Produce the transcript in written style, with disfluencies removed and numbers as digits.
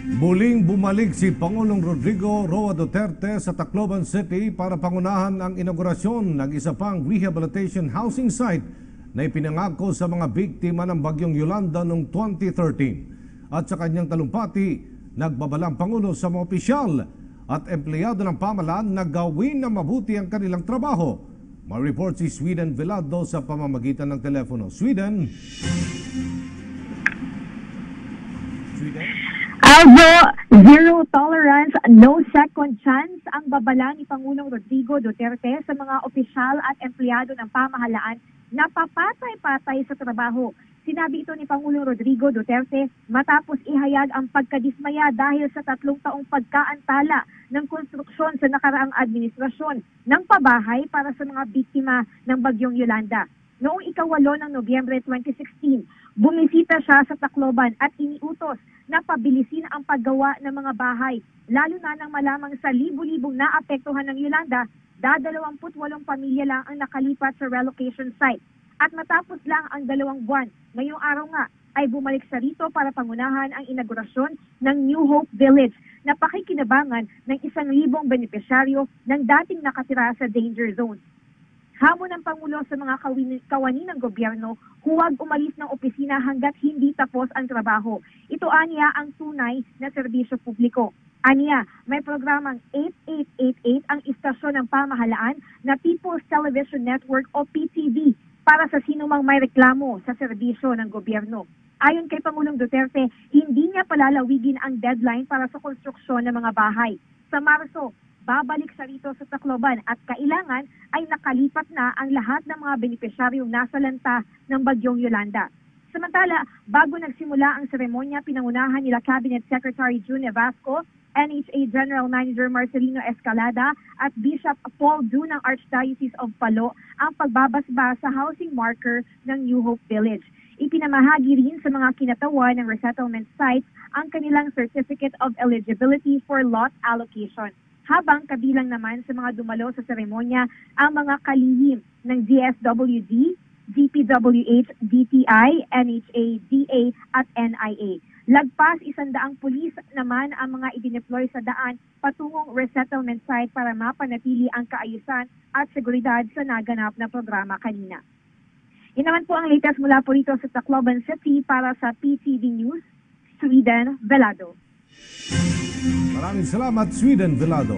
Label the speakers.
Speaker 1: Muling bumalik si Pangulong Rodrigo Roa Duterte sa Tacloban City para pangunahan ang inaugurasyon ng isa pang rehabilitation housing site na ipinangako sa mga biktima ng Bagyong Yolanda noong 2013. At sa kanyang talumpati, nagbabalang Pangulo sa mga opisyal at empleyado ng pamahalaan na gawin na mabuti ang kanilang trabaho. Ma-report si Sweden Velado sa pamamagitan ng telepono. Sweden?
Speaker 2: Aldo, zero tolerance, no second chance ang babala ni Pangulong Rodrigo Duterte sa mga opisyal at empleyado ng pamahalaan na papatay-patay sa trabaho. Sinabi ito ni Pangulong Rodrigo Duterte matapos ihayag ang pagkadismaya dahil sa 3 taong pagkaantala ng konstruksyon sa nakaraang administrasyon ng pabahay para sa mga biktima ng Bagyong Yolanda. Noong ika-8 ng Nobyembre 2016, bumisita siya sa Tacloban at iniutos na pabilisin ang paggawa ng mga bahay, lalo na nang malamang sa libu-libong naapektuhan ng Yolanda, 28 pamilya lang ang nakalipat sa relocation site. At matapos lang ang 2 buwan, ngayong araw nga ay bumalik sa rito para pangunahan ang inaugurasyon ng New Hope Village na pakikinabangan ng 1,000 benepisyaryo ng dating nakatira sa danger zone. Hamon ng Pangulo sa mga kawani ng gobyerno, huwag umalis ng opisina hanggat hindi tapos ang trabaho. Ito aniya ang tunay na serbisyo publiko. Aniya, may programang 8888 ang istasyon ng pamahalaan na People's Television Network o PTV para sa sinumang may reklamo sa serbisyo ng gobyerno. Ayon kay Pangulong Duterte, hindi niya palalawigin ang deadline para sa konstruksyon ng mga bahay. Sa Marso, babalik sa rito sa Tacloban at kailangan ay nakalipat na ang lahat ng mga benepisyaryong nasa lanta ng Bagyong Yolanda. Samantala, bago nagsimula ang seremonya, pinangunahan nila Cabinet Secretary June Evasco, NHA General Manager Marcelino Escalada at Bishop Paul Du ng Archdiocese of Palo ang pagbabasba sa housing marker ng New Hope Village. Ipinamahagi rin sa mga kinatawan ng resettlement sites ang kanilang Certificate of Eligibility for Lot Allocation. Habang kabilang naman sa mga dumalo sa seremonya ang mga kalihim ng DSWD, DPWH, DTI, NHA, DA at NIA. Lagpas 100 pulis naman ang mga idineploy sa daan patungong resettlement site para mapanatili ang kaayusan at seguridad sa naganap na programa kanina. Yan naman po ang latest mula po rito sa Tacloban City para sa PTV News, Sweden Velado.
Speaker 1: Maraming salamat, Sweden Velado.